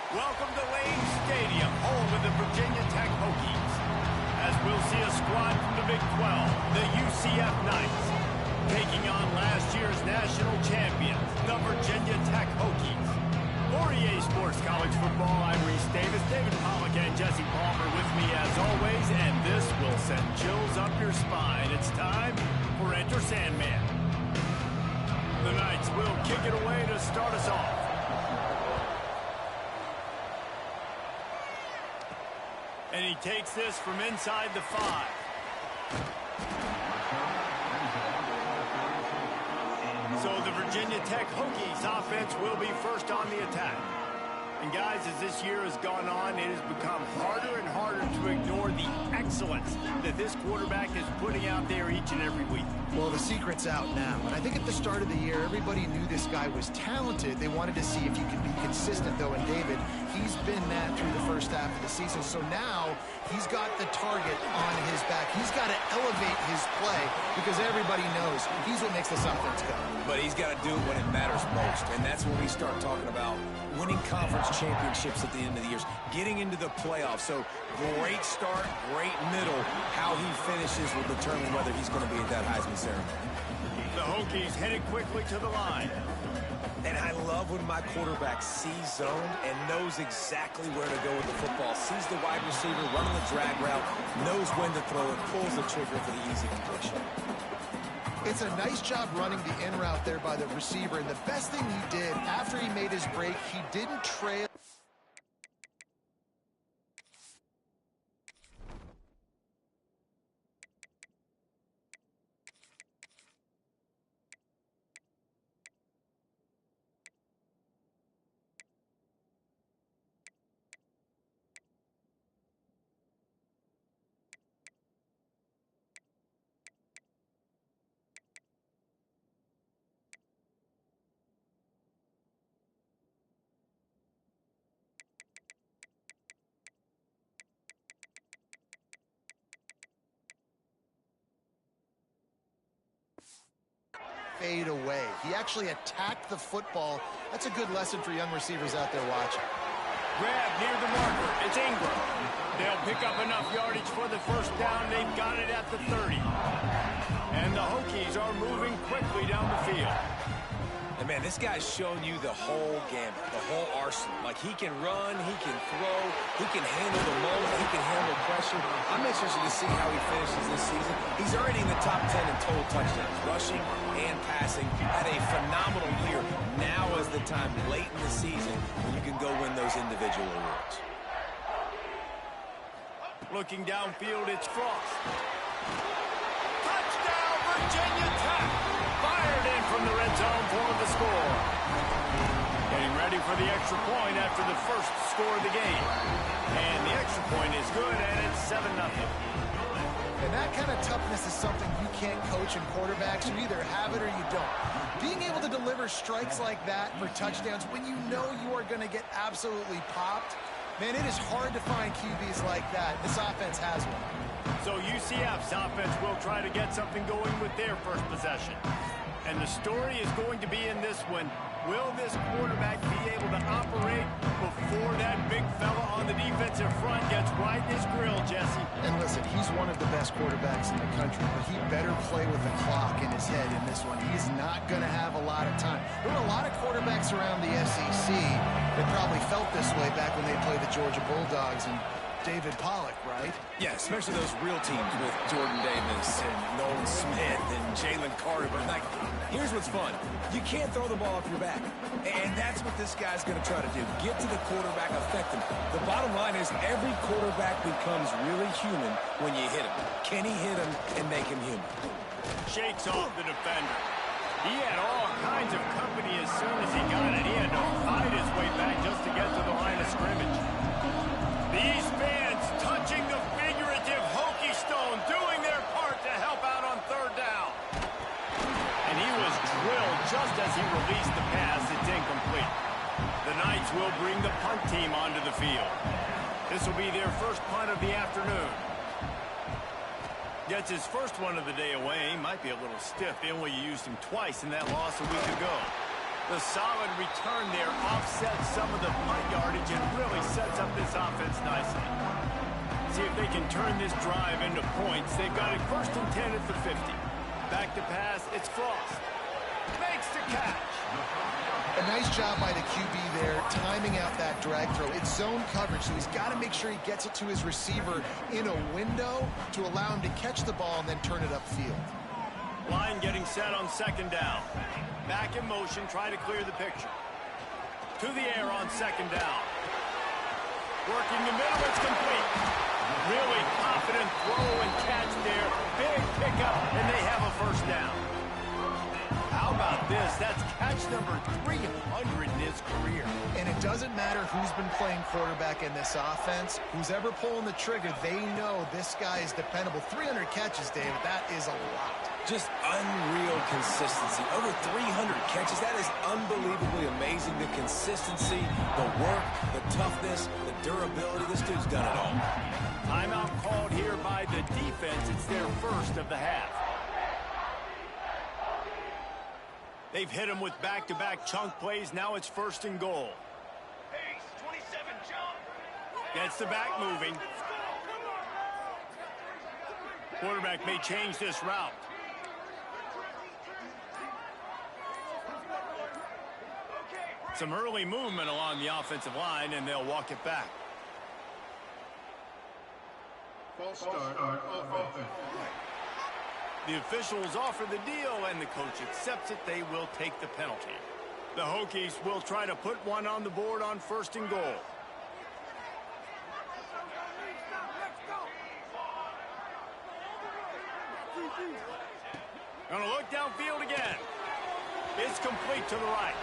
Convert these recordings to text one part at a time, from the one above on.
Welcome to Lane Stadium, home of the Virginia Tech Hokies. As we'll see a squad from the Big 12, the UCF Knights, taking on last year's national champions, the Virginia Tech Hokies. For EA Sports College Football, I'm Reese Davis, David Pollock, and Jesse Palmer with me as always, and this will send chills up your spine. It's time for Enter Sandman. The Knights will kick it away to start us off. And he takes this from inside the 5. So the Virginia Tech Hokies offense will be first on the attack. And guys, as this year has gone on, it has become harder and harder to ignore the excellence that this quarterback is putting out there each and every week. Well, the secret's out now. And I think at the start of the year, everybody knew this guy was talented. They wanted to see if he could be consistent, though. And David, he's been that through the first half of the season. So now he's got the target on his back. He's got to elevate his play because everybody knows he's what makes this offense go. But he's got to do it when it matters most. And that's when we start talking about winning conference championships at the end of the year, getting into the playoffs. So great start, great middle. How he finishes will determine whether he's going to be at that Heisman ceremony. The Hokies headed quickly to the line. And I love when my quarterback sees zoned and knows exactly where to go with the football. Sees the wide receiver running the drag route, knows when to throw it, pulls the trigger for the easy completion. It's a nice job running the in route there by the receiver. And the best thing he did after he made his break, he didn't trail. Fade away. He actually attacked the football. That's a good lesson for young receivers out there watching. Grab near the marker. It's Ingram. They'll pick up enough yardage for the first down. They've got it at the 30. And the Hokies are moving quickly down the field. And man, this guy's showing you the whole gambit, the whole arsenal. Like, he can run, he can throw, he can handle the moment, he can handle pressure. I'm interested to see how he finishes this season. He's already in the top 10 in total touchdowns, rushing and passing. Had a phenomenal year. Now is the time, late in the season, when you can go win those individual awards. Looking downfield, it's Frost. Touchdown, Virginia Tech! Fired in from the red zone for the score. Getting ready for the extra point after the first score of the game. And the extra point is good, and it's 7-0. And that kind of toughness is something you can't coach in quarterbacks. You either have it or you don't. Being able to deliver strikes like that for touchdowns when you know you are going to get absolutely popped, man, it is hard to find QBs like that. This offense has one. So UCF's offense will try to get something going with their first possession. And the story is going to be in this one. Will this quarterback be able to operate before that big fella on the defensive front gets right in his grill, Jesse? And listen, he's one of the best quarterbacks in the country, but he better play with the clock in his head in this one. He's not going to have a lot of time. There were a lot of quarterbacks around the SEC that probably felt this way back when they played the Georgia Bulldogs and David Pollock, right? Yeah, especially those real teams with Jordan Davis and Nolan Smith and Jalen Carter. But, like, here's what's fun. You can't throw the ball off your back. And that's what this guy's going to try to do. Get to the quarterback, affect him. The bottom line is every quarterback becomes really human when you hit him. Can he hit him and make him human? Shakes off the defender. He had all kinds of company as soon as he got it. He had to fight his way back just to get to the line of scrimmage. These fans touching the figurative Hokie stone, doing their part to help out on third down. And he was drilled just as he released the pass. It's incomplete. The Knights will bring the punt team onto the field. This will be their first punt of the afternoon. Gets his first one of the day away. He might be a little stiff in where you used him twice in that loss a week ago. The solid return there offsets some of the punt yardage and really sets up this offense nicely. See if they can turn this drive into points. They've got it 1st and 10 at the 50. Back to pass, it's Frost. Makes the catch. A nice job by the QB there, timing out that drag throw. It's zone coverage, so he's got to make sure he gets it to his receiver in a window to allow him to catch the ball and then turn it upfield. Line getting set on 2nd down. Back in motion, try to clear the picture. To the air on 2nd down. Working the middle, it's complete. Really confident throw and catch there. Big pickup, and they have a 1st down. How about this? That's catch number 300 in his career. And it doesn't matter who's been playing quarterback in this offense. Who's ever pulling the trigger, they know this guy is dependable. 300 catches, David, that is a lot. Just unreal consistency. Over 300 catches. That is unbelievably amazing. The consistency, the work, the toughness, the durability. This dude's done it all. Timeout called here by the defense. It's their 1st of the half. They've hit him with back-to-back chunk plays. Now it's 1st and goal. Pace, 27 jump. Gets the back moving. Quarterback may change this route. Some early movement along the offensive line, and they'll walk it back. False start offense. The officials offer the deal, and the coach accepts it. They will take the penalty. The Hokies will try to put one on the board on 1st and goal. Gonna look downfield again. It's complete to the right.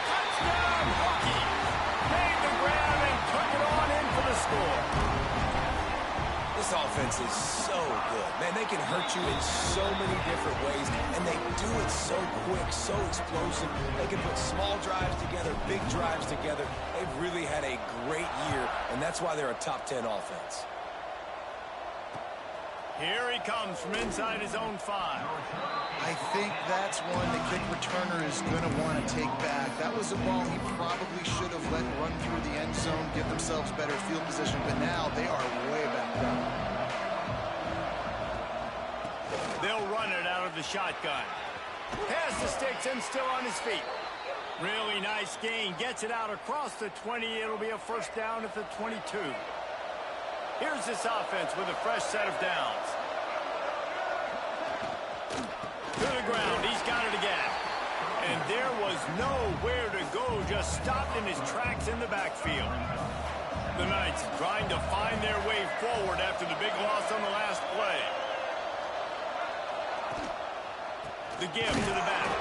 Touchdown, Hokies! Made the grab and took it on in for the score. This offense is so good. Man, they can hurt you in so many different ways, and they do it so quick, so explosive. They can put small drives together, big drives together. They've really had a great year, and that's why they're a top 10 offense. Here he comes from inside his own 5. I think that's one the kick returner is going to want to take back. That was a ball he probably should have let run through the end zone, give themselves better field position, but now they are way back down. They'll run it out of the shotgun. Pass the sticks and still on his feet. Really nice gain. Gets it out across the 20. It'll be a 1st down at the 22. Here's this offense with a fresh set of downs. To the ground. He's got it again. And there was nowhere to go. Just stopped in his tracks in the backfield. The Knights trying to find their way forward after the big loss on the last play. The give to the back.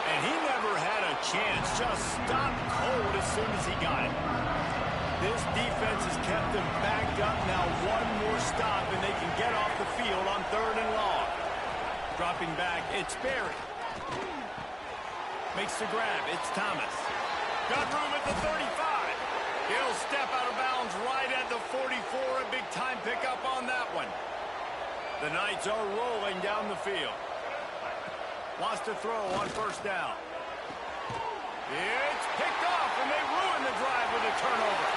And he never had a chance. Just stopped cold as soon as he got it. This defense has kept them backed up. Now one more stop, and they can get off the field on 3rd and long. Dropping back, it's Berry. Makes the grab, it's Thomas. Got room at the 35. He'll step out of bounds right at the 44. A big-time pickup on that one. The Knights are rolling down the field. Wants to throw on 1st down. It's picked off, and they ruin the drive with a turnover.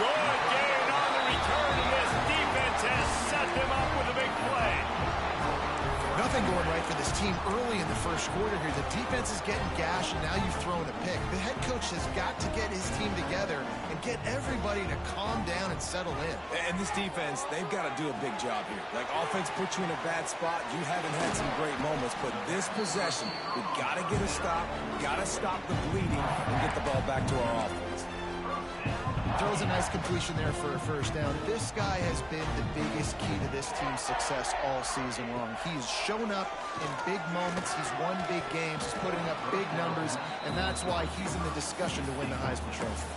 Good gain on the return, and this defense has set them up with a big play. Nothing going right for this team early in the 1st quarter here. The defense is getting gashed, and now you've thrown a pick. The head coach has got to get his team together and get everybody to calm down and settle in. And this defense, they've got to do a big job here. Like, offense puts you in a bad spot. You haven't had some great moments, but this possession, we got to get a stop, got to stop the bleeding, and get the ball back to our offense. Throws a nice completion there for a 1st down. This guy has been the biggest key to this team's success all season long. He's shown up in big moments. He's won big games. He's putting up big numbers, and that's why he's in the discussion to win the Heisman Trophy.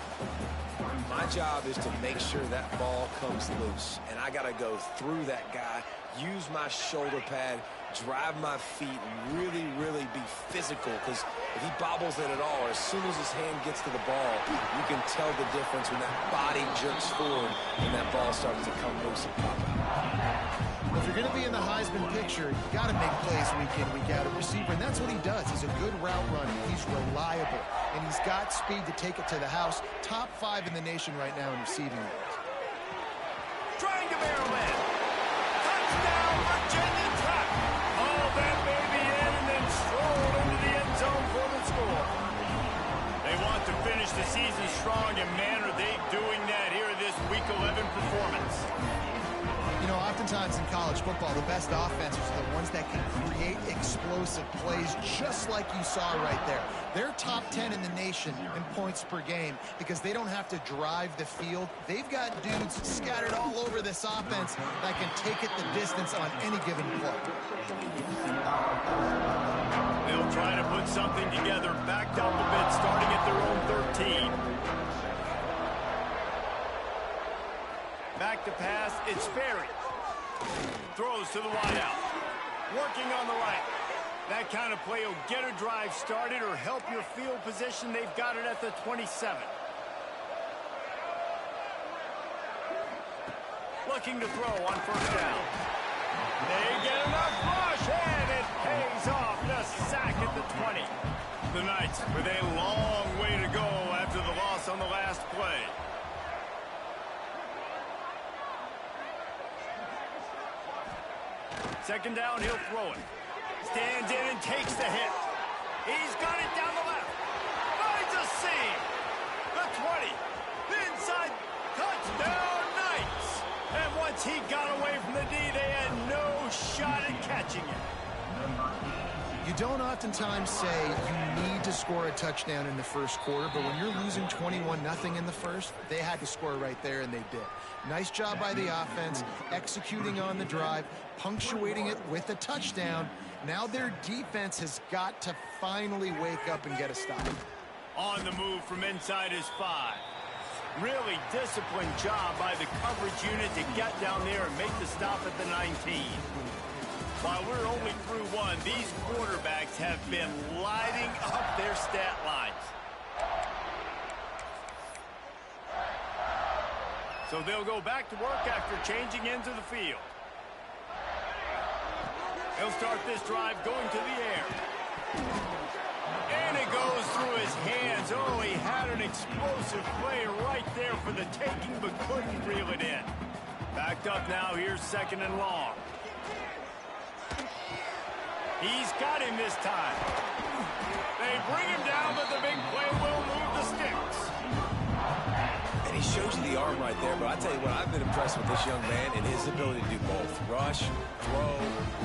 My job is to make sure that ball comes loose, and I got to go through that guy, use my shoulder pad, drive my feet and really, really be physical, because if he bobbles it at all, or as soon as his hand gets to the ball, you can tell the difference when that body jerks forward and that ball starts to come loose and pop out. Well, if you're going to be in the Heisman picture, you got to make plays week in, week out at receiver, and that's what he does. He's a good route runner. He's reliable, and he's got speed to take it to the house. Top 5 in the nation right now in receiving yards. Trying to barrel in. Touchdown, Virginia Tech. All that baby in and then strolled into the end zone for the score. They want to finish the season strong, and man, are they doing that here in this Week 11 performance. You know, oftentimes in college football, the best offenses are the ones that can create explosive plays, just like you saw right there. They're top 10 in the nation in points per game because they don't have to drive the field. They've got dudes scattered all over this offense that can take it the distance on any given play. They'll try to put something together, backed up a bit, starting at their own 13. Back to pass, it's Sperry. Throws to the wideout. Working on the right. That kind of play will get a drive started or help your field position. They've got it at the 27. Looking to throw on first down. They get enough rush, and it pays off. The sack at the 20. The Knights with a long way to go after the loss on the last play. Second down, he'll throw it. Stands in and takes the hit. He's got it down the left. Finds a seam. The 20. The inside. Touchdown, Knights. And once he got away from the D, they had no shot at catching it. You don't oftentimes say you need to score a touchdown in the first quarter, but when you're losing 21-0 in the first, they had to score right there, and they did. Nice job by the offense, executing on the drive, punctuating it with a touchdown. Now their defense has got to finally wake up and get a stop. On the move from inside his 5. Really disciplined job by the coverage unit to get down there and make the stop at the 19. While we're only through one, these quarterbacks have been lighting up their stat lines. So they'll go back to work after changing into the field. He'll start this drive going to the air. And it goes through his hands. Oh, he had an explosive play right there for the taking, but couldn't reel it in. Backed up now, here's second and long. He's got him this time. They bring him down, but the big play will move the sticks. And he shows you the arm right there, but I tell you what, I've been impressed with this young man and his ability to do both. Rush, throw,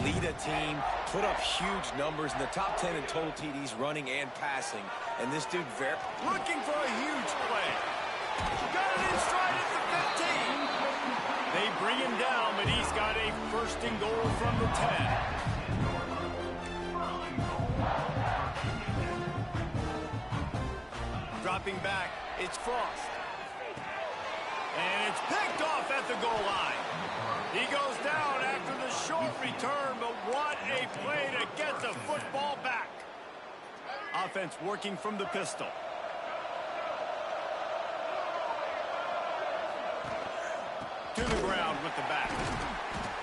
lead a team, put up huge numbers in the top 10 in total TDs running and passing. And this dude looking for a huge play. Got it in stride at the 15. They bring him down, but he's got a first and goal from the 10. Dropping back, it's Frost. And it's picked off at the goal line. He goes down after the short return, but what a play to get the football back. Offense working from the pistol. To the ground with the back.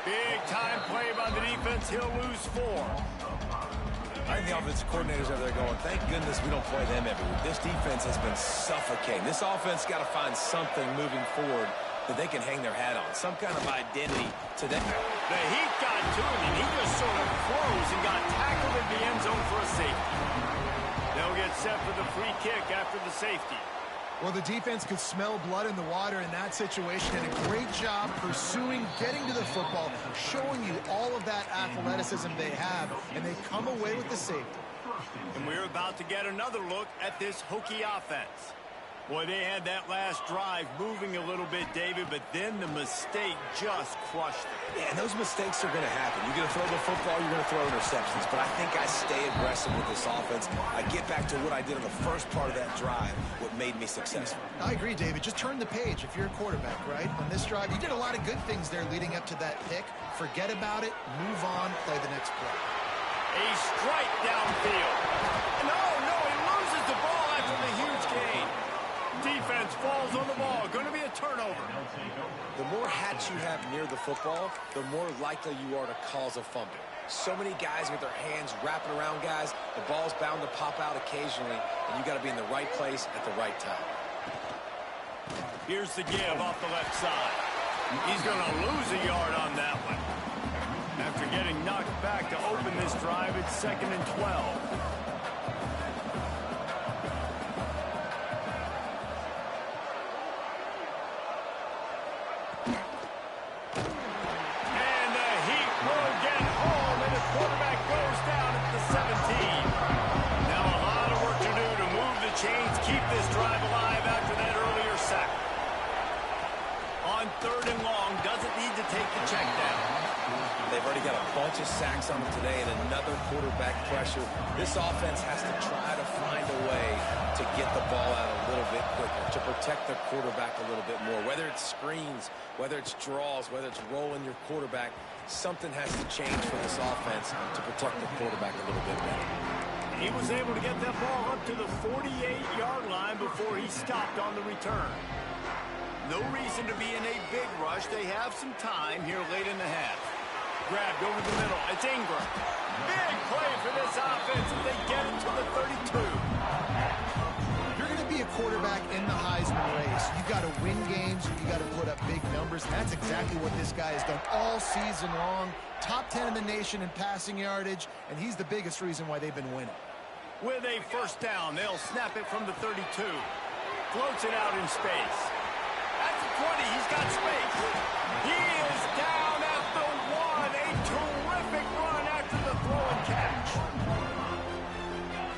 Big time play by the defense. He'll lose 4. I think the offensive coordinators over there going, thank goodness we don't play them every week. This defense has been suffocating. This offense got to find something moving forward that they can hang their hat on, some kind of identity to them. The heat got to him, and he just sort of froze and got tackled in the end zone for a safety. They'll get set for the free kick after the safety. Well, the defense could smell blood in the water in that situation, and a great job pursuing, getting to the football, showing you all of that athleticism they have, and they come away with the safety. And we're about to get another look at this Hokie offense. Boy, they had that last drive moving a little bit, David, but then the mistake just crushed them. Yeah, and those mistakes are going to happen. You're going to throw the football, you're going to throw interceptions. But I think I stay aggressive with this offense. I get back to what I did on the first part of that drive, what made me successful. I agree, David. Just turn the page if you're a quarterback, right? On this drive, you did a lot of good things there leading up to that pick. Forget about it, move on, play the next play. A strike downfield. No, he loses the ball after the huge gain. Defense falls on the ball. Going to be a turnover. The more hats you have near the football, the more likely you are to cause a fumble. So many guys with their hands wrapping around guys. The ball's bound to pop out occasionally, and you got to be in the right place at the right time. Here's the give off the left side. He's going to lose a yard on that one. After getting knocked back to open this drive, it's 2nd and 12. Quarterback goes down at the 17. Now a lot of work to do to move the chains, keep this drive alive after that earlier sack. On 3rd and long, doesn't need to take the check down. They've already got a bunch of sacks on them today and another quarterback pressure. This offense has to try to find a way to get the ball out a little bit quicker, to protect the quarterback a little bit more. Whether it's screens, whether it's draws, whether it's rolling your quarterback, something has to change for this offense to protect the quarterback a little bit better. He was able to get that ball up to the 48-yard line before he stopped on the return. No reason to be in a big rush. They have some time here late in the half. Grabbed over the middle. It's Ingram. Big play for this offense as they get it to the 32. You're going to be a quarterback in the Heisman race. You got to win games. You got to put up big numbers. And that's exactly what this guy has done all season long. Top 10 in the nation in passing yardage, and he's the biggest reason why they've been winning. With a first down, they'll snap it from the 32. Floats it out in space. At the 20, he's got space. He is down at the 1. A terrific run after the throw and catch.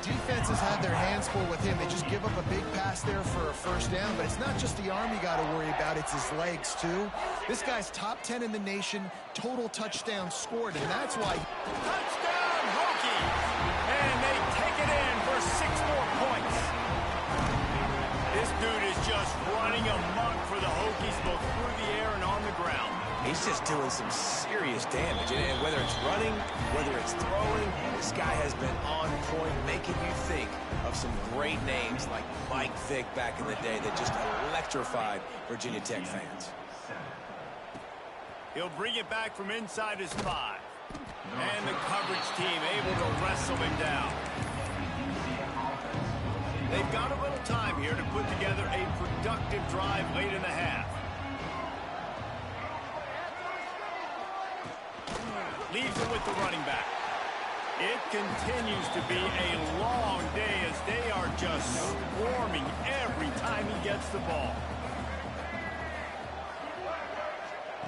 Defenses have their hands full with him. They just give up a big pass there for a first down, but it's not just the arm you got to worry about, it's his legs too. This guy's top 10 in the nation, total touchdowns scored, and that's why. Touchdown, Hokies! And they take it in for 6 more points. This dude is just running amok for the Hokies, both through the air and on the ground. He's just doing some serious damage. And whether it's running, whether it's throwing, this guy has been on point, making you think of some great names like Mike Vick back in the day that just electrified Virginia Tech fans. He'll bring it back from inside his 5. And the coverage team able to wrestle him down. They've got a little time here to put together a productive drive late in the half. Leaves it with the running back. It continues to be a long day as they are just swarming every time he gets the ball.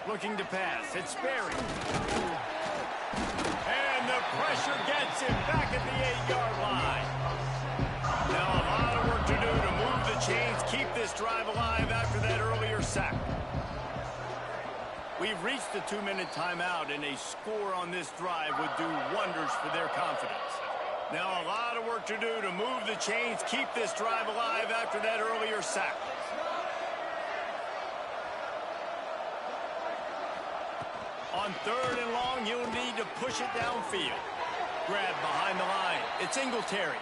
Looking to pass. It's Sperry. And the pressure gets him back at the 8-yard line. Now a lot of work to do to move the chains, keep this drive alive after that earlier sack. We've reached the 2-minute timeout, and a score on this drive would do wonders for their confidence. Now a lot of work to do to move the chains, keep this drive alive after that earlier sack. On 3rd and long, you'll need to push it downfield. Grab behind the line. It's Singletary.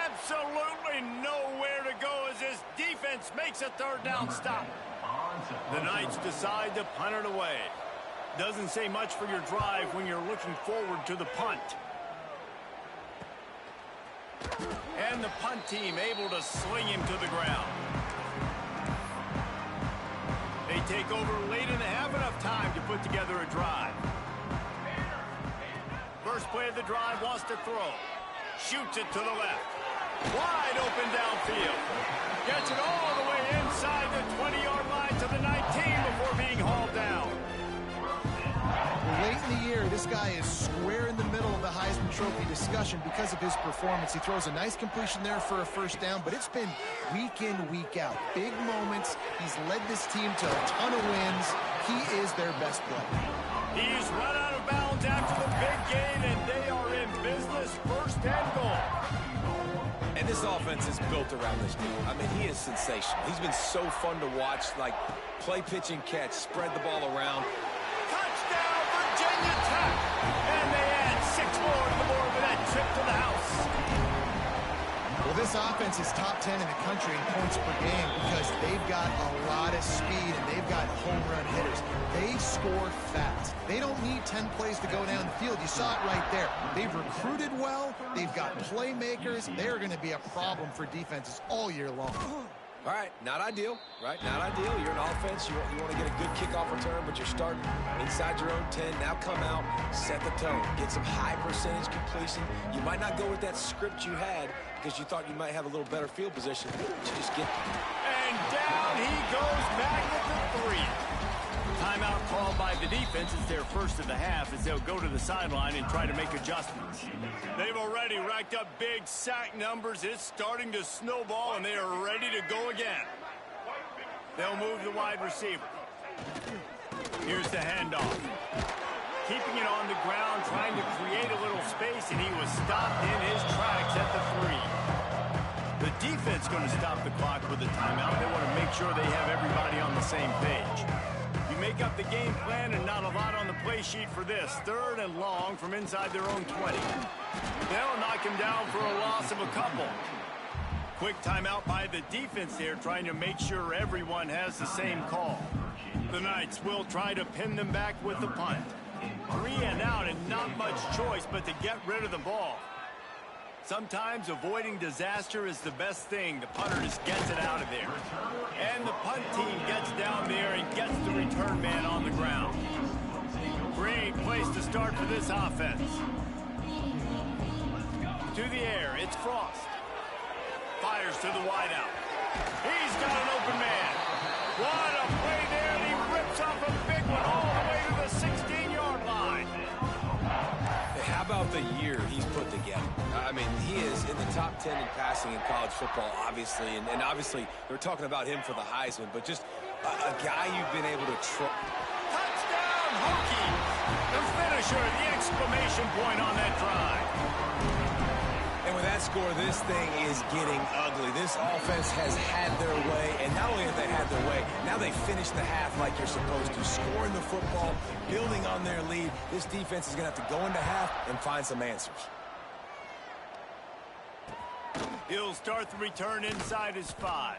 Absolutely nowhere to go as this defense makes a 3rd down stop. The Knights decide to punt it away. Doesn't say much for your drive when you're looking forward to the punt. And the punt team able to sling him to the ground. They take over late in the half, enough time to put together a drive. First play of the drive, wants to throw. Shoots it to the left. Wide open downfield. Gets it all the way inside the 20-yard line to the 19 before being hauled down. Late in the year, this guy is square in the middle of the Heisman Trophy discussion because of his performance. He throws a nice completion there for a first down, but it's been week in, week out. Big moments. He's led this team to a ton of wins. He is their best player. He's run out of bounds after the big gain, and they are in business, first and goal. And this offense is built around this dude. I mean, he is sensational. He's been so fun to watch, like play, pitch, and catch, spread the ball around. Touchdown, Virginia Tech! And they add 6 more to the board with that trip to the house. Well, this offense is top 10 in the country in points per game because they've got a lot of speed and they've got home run hitters. They score fast. They don't need 10 plays to go down the field. You saw it right there. They've recruited well. They've got playmakers. They're going to be a problem for defenses all year long. All right, not ideal, right? Not ideal. You're an offense. You want to get a good kickoff return, but you're starting inside your own 10. Now come out, set the tone, get some high percentage completion. You might not go with that script you had because you thought you might have a little better field position. But you just get. And down he goes back at the 3. Timeout called by the defense. It's their first of the half as they'll go to the sideline and try to make adjustments. They've already racked up big sack numbers. It's starting to snowball, and they are ready to go again. They'll move the wide receiver. Here's the handoff. Keeping it on the ground, trying to create a little space, and he was stopped in his tracks at the 3. The defense going to stop the clock with a timeout. They want to make sure they have everybody on the same page. You make up the game plan and not a lot on the play sheet for this. 3rd and long from inside their own 20. They'll knock him down for a loss of a couple. Quick timeout by the defense here, trying to make sure everyone has the same call. The Knights will try to pin them back with the punt. 3 and out and not much choice but to get rid of the ball. Sometimes avoiding disaster is the best thing. The punter just gets it out of there. And the punt team gets down there and gets the return man on the ground. Great place to start for this offense. To the air, it's Frost. Fires to the wideout. He's got an open man. What a play there, and he rips off a big one all the way to the 16-yard line. How about the year he's put together? I mean, he is in the top 10 in passing in college football, obviously. And obviously, they're talking about him for the Heisman, but just a guy you've been able to trust. Touchdown, Hokies! The finisher, the exclamation point on that drive. And with that score, this thing is getting ugly. This offense has had their way, and not only have they had their way, now they finish the half like you're supposed to, scoring the football, building on their lead. This defense is going to have to go into half and find some answers. He'll start the return inside his 5.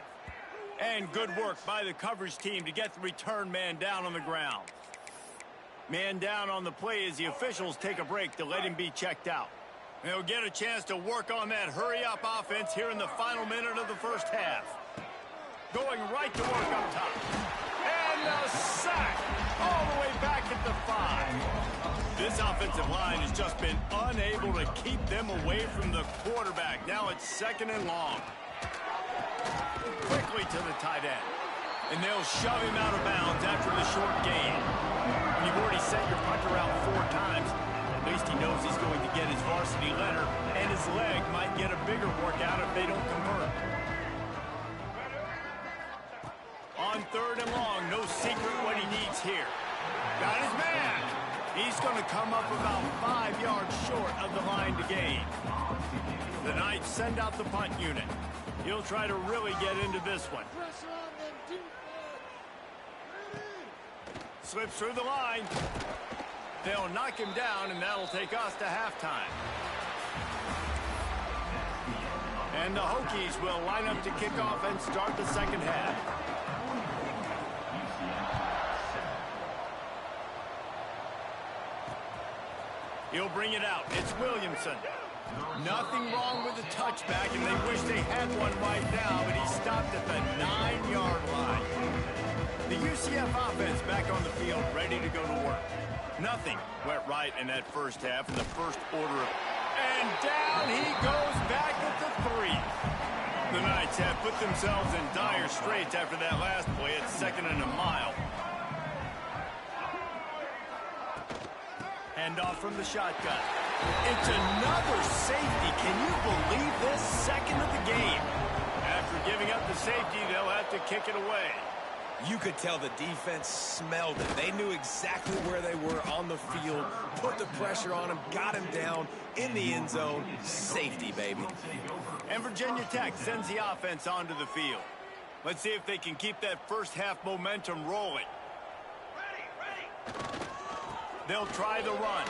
And good work by the coverage team to get the return man down on the ground. Man down on the play as the officials take a break to let him be checked out. They'll get a chance to work on that hurry-up offense here in the final minute of the first half. Going right to work up top. And the sack all the way back at the 5. This offensive line has just been unable to keep them away from the quarterback. Now it's 2nd and long. Quickly to the tight end. And they'll shove him out of bounds after the short gain. When you've already sent your punter out 4 times, at least he knows he's going to get his varsity letter, and his leg might get a bigger workout if they don't convert. On 3rd and long, no secret what he needs here. Got his man. He's going to come up about 5 yards short of the line to gain. The Knights send out the punt unit. He'll try to really get into this one. Slips through the line. They'll knock him down, and that'll take us to halftime. And the Hokies will line up to kick off and start the second half. He'll bring it out. It's Williamson. Nothing wrong with the touchback, and they wish they had one right now, but he stopped at the 9-yard line. The UCF offense back on the field, ready to go to work. Nothing went right in that first half in the first order of... And down he goes back at the 3. The Knights have put themselves in dire straits after that last play. It's 2nd and a mile. Handoff from the shotgun. It's another safety. Can you believe this? Second of the game. After giving up the safety, they'll have to kick it away. You could tell the defense smelled it. They knew exactly where they were on the field, put the pressure on him, got him down in the end zone. Safety, baby. And Virginia Tech sends the offense onto the field. Let's see if they can keep that first half momentum rolling. They'll try the run.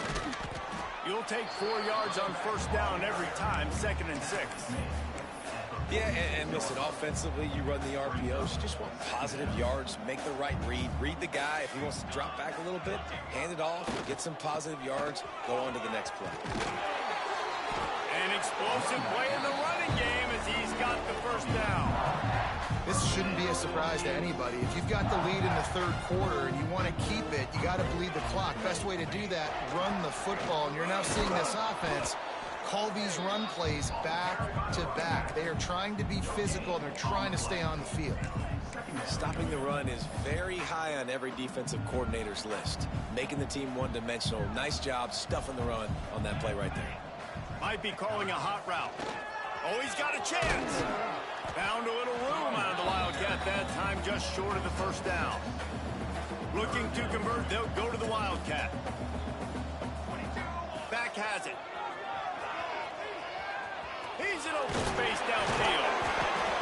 You'll take 4 yards on first down every time, 2nd and 6. Yeah, and listen, offensively, you run the RPOs. You just want positive yards, make the right read the guy. If he wants to drop back a little bit, hand it off, get some positive yards, go on to the next play. An explosive play in the running game as he's got the first down. This shouldn't be a surprise to anybody. If you've got the lead in the third quarter and you want to keep it, you got to bleed the clock. Best way to do that, run the football. And you're now seeing this offense call these run plays back to back. They are trying to be physical, and they're trying to stay on the field. Stopping the run is very high on every defensive coordinator's list. Making the team one-dimensional. Nice job stuffing the run on that play right there. Might be calling a hot route. Oh, he's got a chance. Found a little room out of the Wildcat that time, just short of the first down. Looking to convert, they'll go to the Wildcat. Back has it. He's in open space downfield.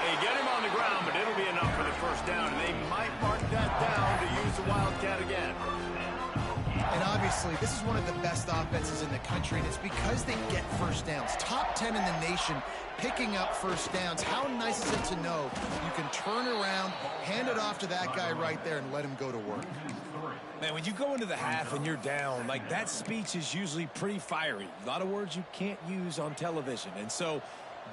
They get him on the ground, but it'll be enough for the first down, and they might mark that down to use the Wildcat again. And obviously, this is one of the best offenses in the country, and it's because they get first downs. Top 10 in the nation picking up first downs. How nice is it to know you can turn around, hand it off to that guy right there, and let him go to work. Man, when you go into the half and you're down, like that speech is usually pretty fiery. A lot of words you can't use on television. And so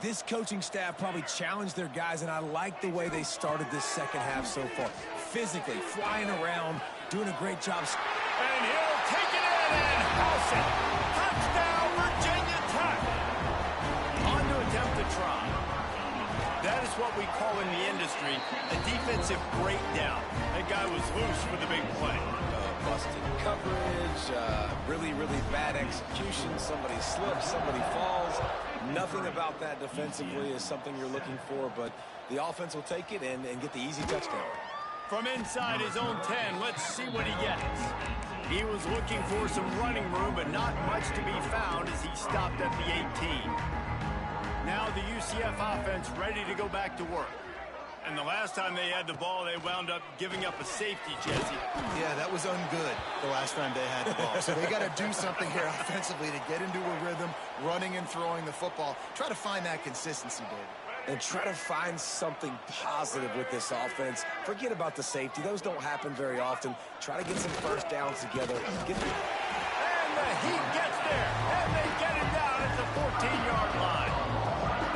this coaching staff probably challenged their guys, and I like the way they started this second half so far. Physically, flying around, doing a great job. And he'll take it in and house it. Touchdown, Virginia Tech. On to attempt to try. That is what we call in the industry a defensive breakdown. That guy was loose for the big play. Busted coverage, really bad execution. Somebody slips, somebody falls. Nothing about that defensively is something you're looking for, but the offense will take it and get the easy touchdown. From inside his own 10, let's see what he gets. He was looking for some running room, but not much to be found as he stopped at the 18. Now the UCF offense ready to go back to work. And the last time they had the ball, they wound up giving up a safety, Jesse. Yeah, that was ungood the last time they had the ball. So they got to do something here offensively to get into a rhythm, running and throwing the football. Try to find that consistency, David. And try to find something positive with this offense. Forget about the safety. Those don't happen very often. Try to get some first downs together. And the Heat gets there, and they get him down at the 14-yard line.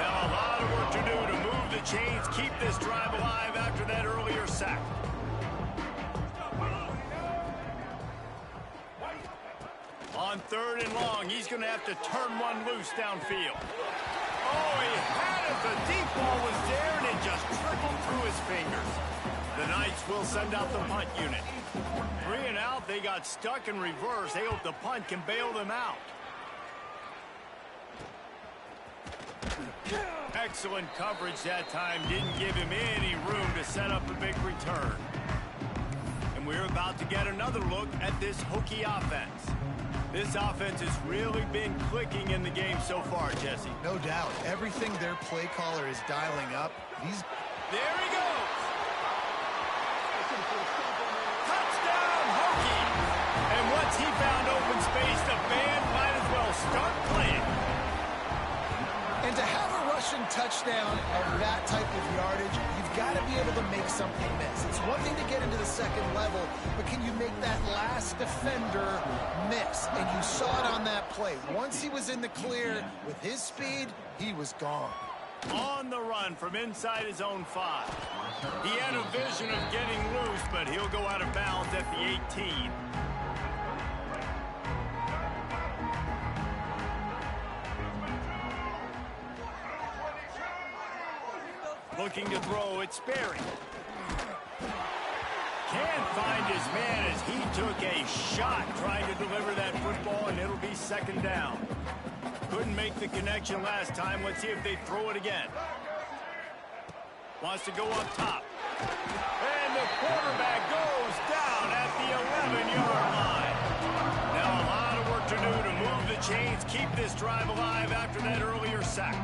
Now a lot of work to do to move the chains, keep this drive alive after that earlier sack. On 3rd and long, he's going to have to turn one loose downfield. Oh, he had it. The deep ball was there, and it just trickled through his fingers. The Knights will send out the punt unit. 3 and out, they got stuck in reverse. They hope the punt can bail them out. Excellent coverage that time. Didn't give him any room to set up a big return. And we're about to get another look at this Hokie offense. This offense has really been clicking in the game so far, Jesse. No doubt. Everything their play caller is dialing up. There he goes. Touchdown, Hokie. And once he found open space, the band might as well start playing. And to have a rushing touchdown of that type of yardage, you've got to be able to make something miss. It's one thing to get into the second level, but can you make that last defender miss? And you saw it on that play. Once he was in the clear with his speed, he was gone. On the run from inside his own 5. He had a vision of getting loose, but he'll go out of bounds at the 18. Looking to throw, it's Sperry. Can't find his man as he took a shot trying to deliver that football, and it'll be second down. Couldn't make the connection last time. Let's see if they throw it again. Wants to go up top. And the quarterback goes down at the 11-yard line. Now a lot of work to do to move the chains, keep this drive alive after that earlier sack.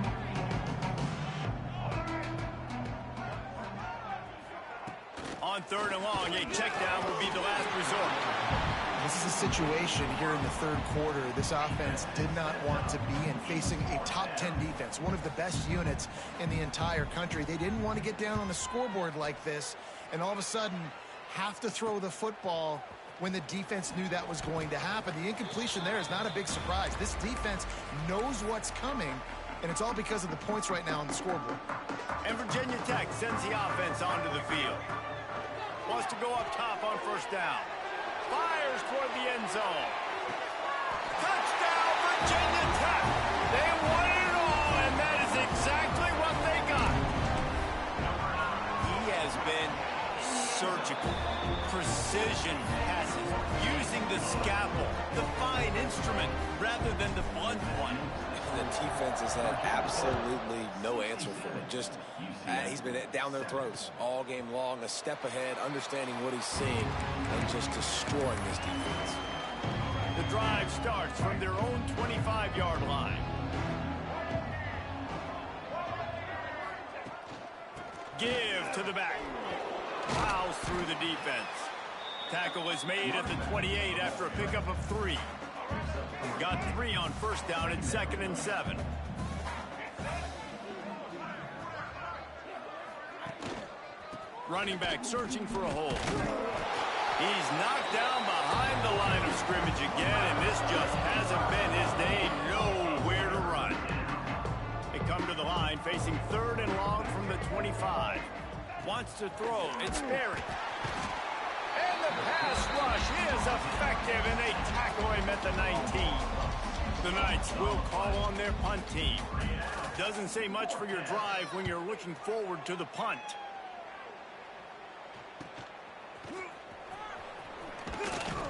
On third and long, a check down will be the last resort. This is a situation here in the third quarter this offense did not want to be in, facing a top 10 defense, one of the best units in the entire country. They didn't want to get down on the scoreboard like this and all of a sudden have to throw the football when the defense knew that was going to happen. The incompletion there is not a big surprise. This defense knows what's coming, and it's all because of the points right now on the scoreboard. And Virginia Tech sends the offense onto the field. Wants to go up top on first down. Fires toward the end zone. Touchdown, Virginia Tech. They won it all, and that is exactly what they got. He has been surgical, precision passes, using the scalpel, the fine instrument, rather than the blunt one. The defense has had absolutely no answer for him. Just, he's been down their throats all game long, a step ahead, understanding what he's seeing, and just destroying this defense. The drive starts from their own 25-yard line. Give to the back. Plows through the defense. Tackle is made at the 28 after a pickup of 3. Got 3 on first down at 2nd and 7. Running back searching for a hole. He's knocked down behind the line of scrimmage again, and this just hasn't been his day. Nowhere to run. They come to the line facing 3rd and long from the 25. Wants to throw. It's Sperry. And the pass rush is effective, and they tackle him at the 19. The Knights will call on their punt team. Doesn't say much for your drive when you're looking forward to the punt.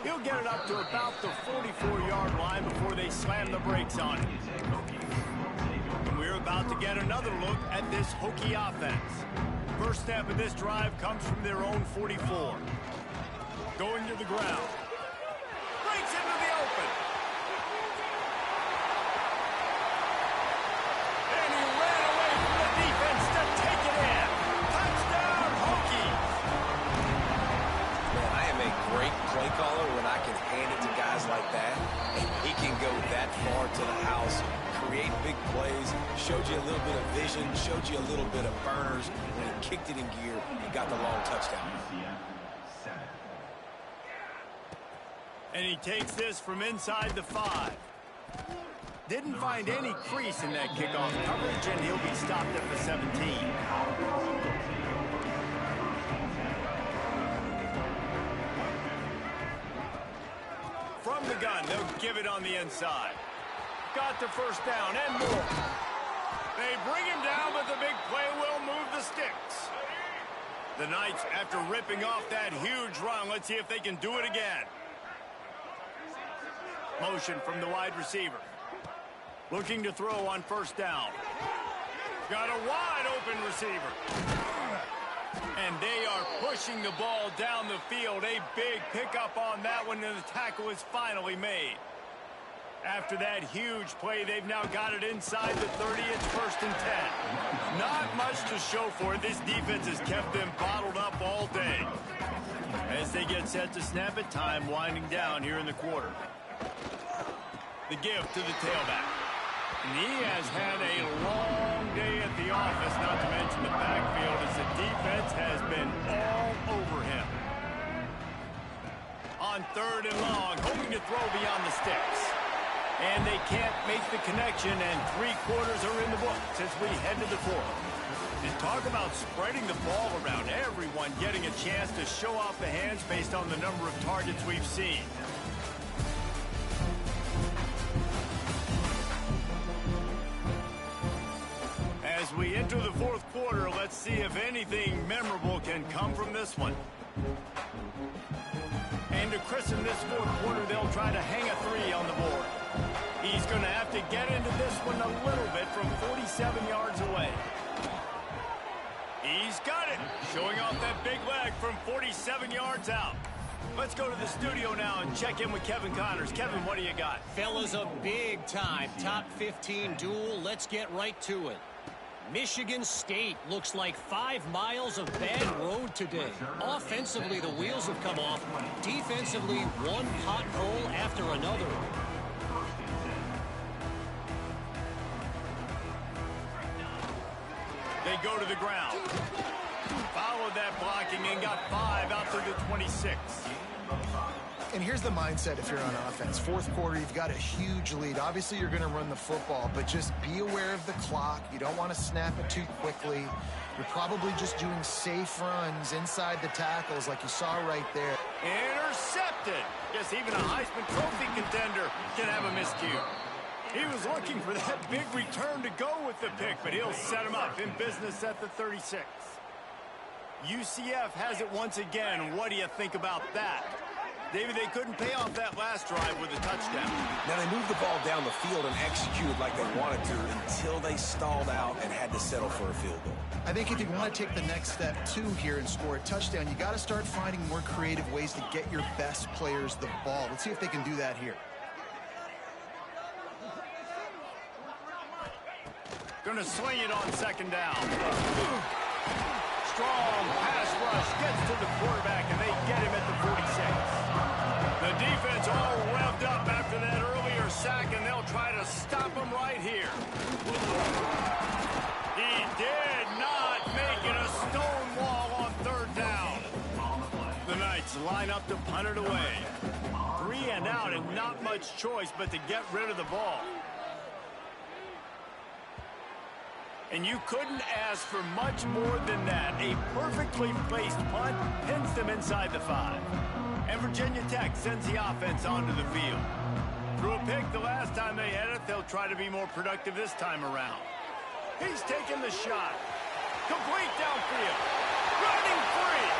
He'll get it up to about the 44-yard line before they slam the brakes on it. And we're about to get another look at this Hokie offense. First step of this drive comes from their own 44. Going to the ground. Breaks into the open. And he ran away from the defense to take it in. Touchdown, Hokies. Man, I am a great play caller when I can hand it to guys like that. And he can go that far to the house, create big plays, showed you a little bit of vision, showed you a little bit of burners when he kicked it in gear and got the long touchdown. And he takes this from inside the 5. Didn't find any crease in that kickoff coverage, and he'll be stopped at the 17. From the gun, they'll give it on the inside. Got the first down and more. They bring him down, but the big play will move the sticks. The Knights, after ripping off that huge run, let's see if they can do it again. Motion from the wide receiver. Looking to throw on first down. Got a wide open receiver. And they are pushing the ball down the field. A big pickup on that one, and the tackle is finally made. After that huge play, they've now got it inside the 30. It's 1st and 10. Not much to show for it. This defense has kept them bottled up all day. As they get set to snap it, time winding down here in the quarter. The give to the tailback. And he has had a long day at the office, not to mention the backfield, as the defense has been all over him. On 3rd and long, hoping to throw beyond the sticks. And they can't make the connection, and 3 quarters are in the books as we head to the 4th. And talk about spreading the ball around, everyone getting a chance to show off the hands based on the number of targets we've seen. As we enter the 4th quarter, let's see if anything memorable can come from this one. christen this fourth quarter, they'll try to hang a three on the board. He's going to have to get into this one a little bit from 47 yards away. He's got it, showing off that big leg from 47 yards out. Let's go to the studio now and check in with Kevin Connors. Kevin, what do you got? Fellas, a big-time top 15 duel. Let's get right to it. Michigan State looks like 5 miles of bad road today. Offensively, the wheels have come off. Defensively, one pothole after another. They go to the ground. Followed that blocking and got 5 out to the 26. And here's the mindset if you're on offense. Fourth quarter, you've got a huge lead. Obviously, you're going to run the football, but just be aware of the clock. You don't want to snap it too quickly. You're probably just doing safe runs inside the tackles like you saw right there. Intercepted. Guess even a Heisman Trophy contender can have a miscue. He was looking for that big return to go with the pick, but he'll set him up in business at the 36. UCF has it once again. What do you think about that? David, they couldn't pay off that last drive with a touchdown. Now, they moved the ball down the field and executed like they wanted to until they stalled out and had to settle for a field goal. I think if you want to take the next step, too, here and score a touchdown, you got to start finding more creative ways to get your best players the ball. Let's see if they can do that here. Gonna swing it on second down. Strong pass rush gets to the quarterback, and they get him at the 46. The defense all revved up after that earlier sack, and they'll try to stop him right here. He did not make it a stone wall on third down. The Knights line up to punt it away. 3 and out, and not much choice but to get rid of the ball. And you couldn't ask for much more than that. A perfectly placed punt pins them inside the 5. And Virginia Tech sends the offense onto the field. Threw a pick the last time they had it. They'll try to be more productive this time around. He's taking the shot. Complete downfield. Running free.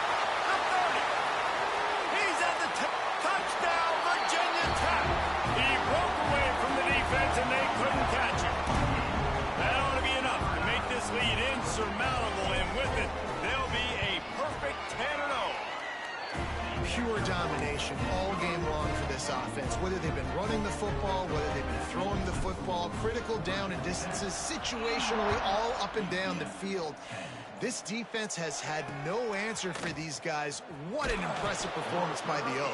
The 30. He's at the touchdown, Virginia Tech. He broke away from the defense, and they couldn't catch him. That ought to be enough to make this lead insurmountable, and with it, they'll be a perfect 10-0. Pure domination all game long for this offense. Whether they've been running the football, whether they've been throwing the football, critical down and distances, situationally all up and down the field. This defense has had no answer for these guys. What an impressive performance by the O.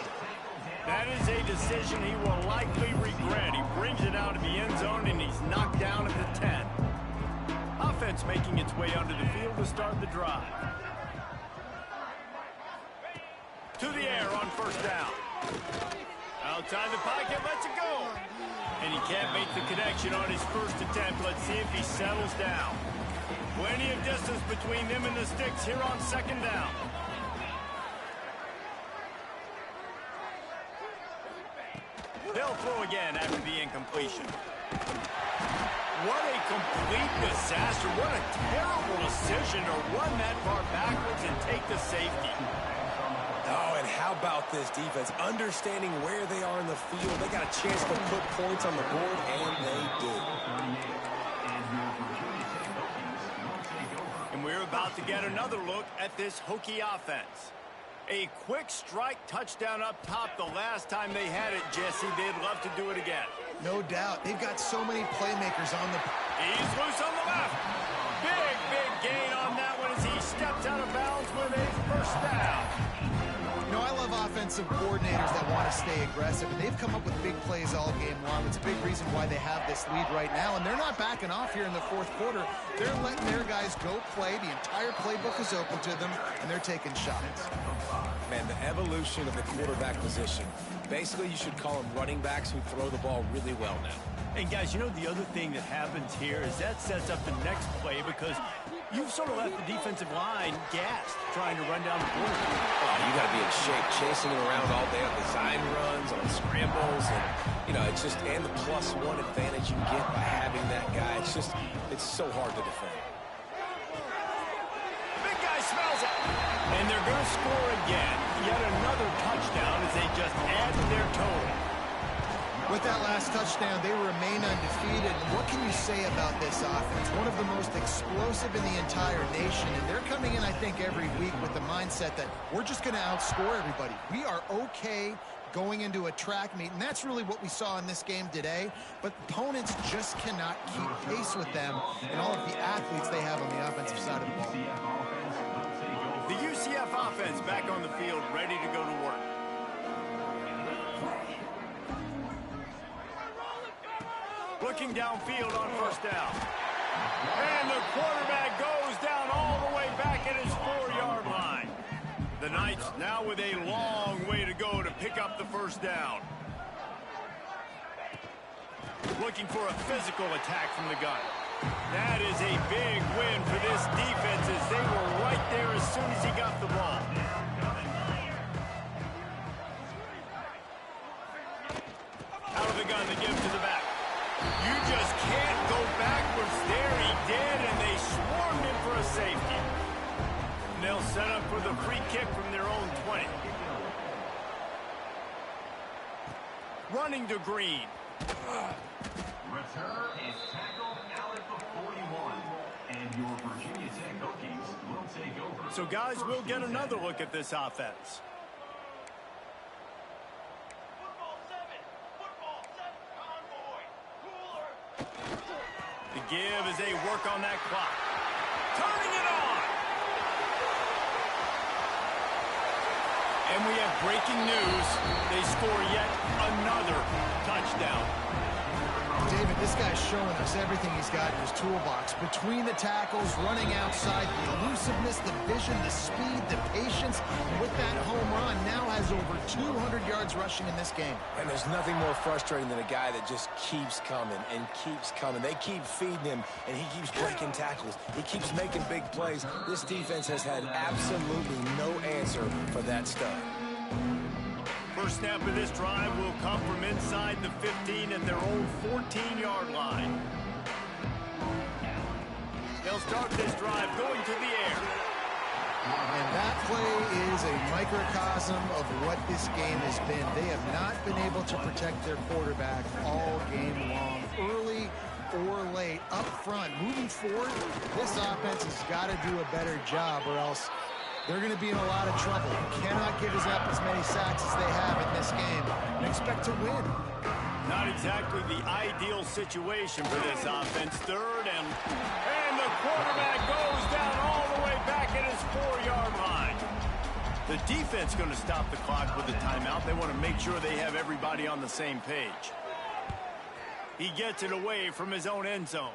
That is a decision he will likely regret. He brings it out of the end zone, and he's knocked down at the 10. Offense making its way onto the field to start the drive. To the air on first down. Outside the pocket, lets it go. And he can't make the connection on his first attempt. Let's see if he settles down. Plenty of distance between them and the sticks here on second down. They'll throw again after the incompletion. What a complete disaster. What a terrible decision to run that far backwards and take the safety. Oh, and how about this defense? Understanding where they are in the field. They got a chance to put points on the board, and they do. And we're about to get another look at this Hokie offense. A quick strike touchdown up top the last time they had it, Jesse. They'd love to do it again. No doubt. They've got so many playmakers on the... He's loose on the left. Big gain on that one as he steps out of bounds with a first down. You know, I love offensive coordinators that want to stay aggressive, and they've come up with big plays all game long. It's a big reason why they have this lead right now, and they're not backing off here in the fourth quarter. They're letting their guys go play. The entire playbook is open to them, and they're taking shots. Man, the evolution of the quarterback position. Basically, you should call them running backs who throw the ball really well now. And guys, you know the other thing that happens here is that sets up the next play because you've sort of left the defensive line gassed trying to run down the quarterback. Oh, you got to be in shape, chasing him around all day on design runs, on scrambles, and you know it's just and the +1 advantage you get by having that guy. It's so hard to defend. Big guy smells it. And they're going to score again. Yet another touchdown as they just add to their total. With that last touchdown, they remain undefeated. And what can you say about this offense? One of the most explosive in the entire nation. And they're coming in, I think, every week with the mindset that we're just going to outscore everybody. We are okay going into a track meet, and that's really what we saw in this game today. But opponents just cannot keep pace with them and all of the athletes they have on the offensive side of the ball. The UCF offense back on the field, ready to go to work. Looking downfield on first down. And the quarterback goes down all the way back at his 4-yard line. The Knights now with a long way to go to pick up the first down. Looking for a physical attack from the gun. That is a big win for this defense as they were right there as soon as he got the ball. Out of the gun to give to the back. You just can't go backwards there. He did, and they swarmed him for a safety. And they'll set up for the free kick from their own 20. Running to Green. Return is tackled out at the 41. And your Virginia Tech Hokies will take over. So, guys, we'll get another look at this offense. The give as they work on that clock. Turning it on! And we have breaking news. They score yet another touchdown. David, this guy's showing us everything he's got in his toolbox. Between the tackles, running outside, the elusiveness, the vision, the speed, the patience. And with that home run, now has over 200 yards rushing in this game. And there's nothing more frustrating than a guy that just keeps coming and keeps coming. They keep feeding him, and he keeps breaking tackles. He keeps making big plays. This defense has had absolutely no answer for that stuff. First snap of this drive will come from inside the 15 at their own 14-yard line. They'll start this drive going to the air. And that play is a microcosm of what this game has been. They have not been able to protect their quarterback all game long, early or late, up front. Moving forward, this offense has got to do a better job or else they're going to be in a lot of trouble. You cannot give us up as many sacks as they have in this game and expect to win. Not exactly the ideal situation for this offense. Third and the quarterback goes down all the way back at his 4-yard line. The defense going to stop the clock with a timeout. They want to make sure they have everybody on the same page. He gets it away from his own end zone.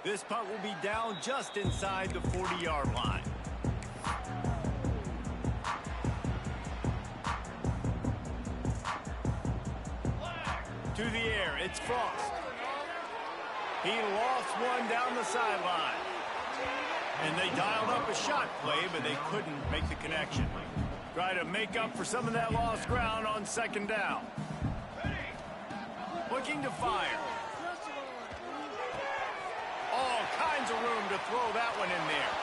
This punt will be down just inside the 40-yard line. To the air, it's Frost. He lost one down the sideline. And they dialed up a shot play, but they couldn't make the connection. Try to make up for some of that lost ground on second down. Looking to fire. All kinds of room to throw that one in there.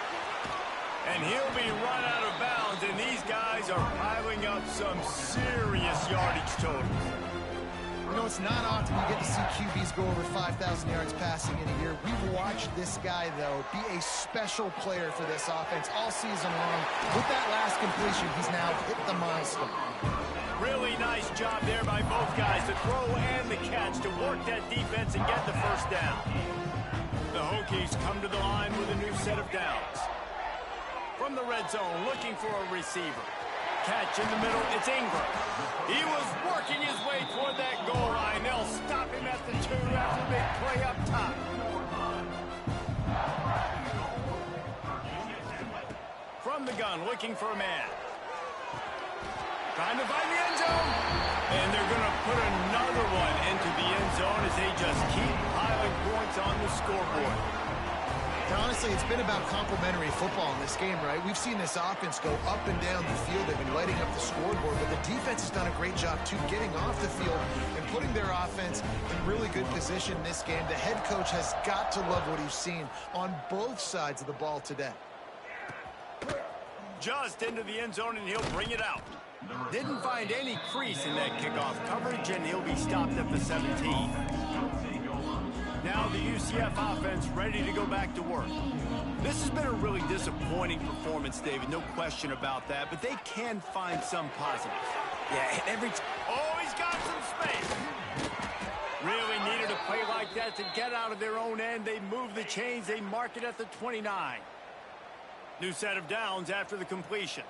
And he'll be run out of bounds, and these guys are piling up some serious yardage totals. You know, it's not often you get to see QBs go over 5,000 yards passing in a year. We've watched this guy, though, be a special player for this offense all season long. With that last completion, he's now hit the milestone. Really nice job there by both guys, the throw and the catch, to work that defense and get the first down. The Hokies come to the line with a new set of downs. From the red zone, looking for a receiver. Catch in the middle, it's Ingram. He was working his way toward that goal line. They'll stop him at the 2 after a big play up top. From the gun, looking for a man. Trying to find the end zone. And they're going to put another one into the end zone as they just keep piling points on the scoreboard. And honestly, it's been about complementary football in this game, right? We've seen this offense go up and down the field. They've been lighting up the scoreboard, but the defense has done a great job, too, getting off the field and putting their offense in really good position in this game. The head coach has got to love what he's seen on both sides of the ball today. Just into the end zone, and he'll bring it out. Didn't find any crease in that kickoff coverage, and he'll be stopped at the 17. Now the UCF offense ready to go back to work. This has been a really disappointing performance, David, no question about that, but they can find some positives. Yeah, Oh, he's got some space. Really needed a play like that to get out of their own end. They move the chains. They mark it at the 29. New set of downs after the completion.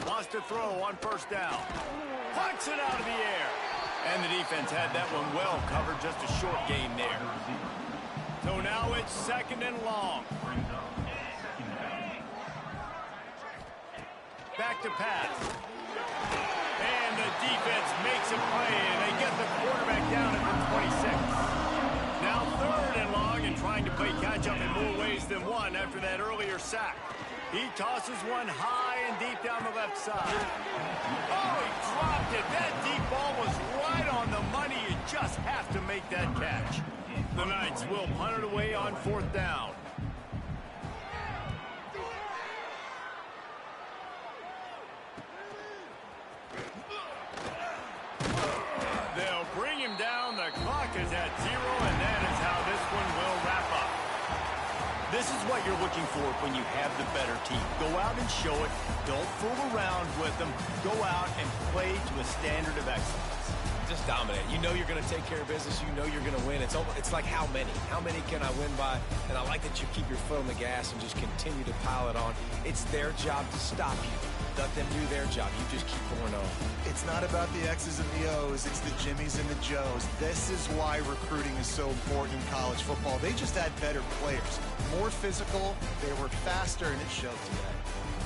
Wants to throw on first down. Plucks it out of the air. And the defense had that one well covered, just a short gain there. So now it's 2nd and long. Back to pass. And the defense makes a play, and they get the quarterback down at the 26. Now 3rd and long, and trying to play catch-up in more ways than one after that earlier sack. He tosses one high and deep down the left side. Oh, he dropped it. That deep ball was right on the money. You just have to make that catch. The Knights will punt it away on 4th down. They'll bring him down. The clock is at 0, and that is how this one will wrap up. This is what you're looking for when you have the better team. Go out and show it. Don't fool around with them. Go out and play to a standard of excellence. just dominate. You know you're going to take care of business. You know you're going to win. It's like how many? How many can I win by? And I like that you keep your foot on the gas and just continue to pile it on. It's their job to stop you. Let them do their job. You just keep going on. It's not about the X's and the O's. It's the Jimmies and the Joes. This is why recruiting is so important in college football. They just had better players. More physical. They were faster, and it showed today.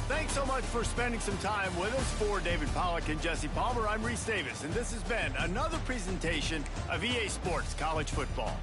Thanks so much for spending some time with us. For David Pollack and Jesse Palmer, I'm Reese Davis, and this has been another presentation of EA Sports College Football.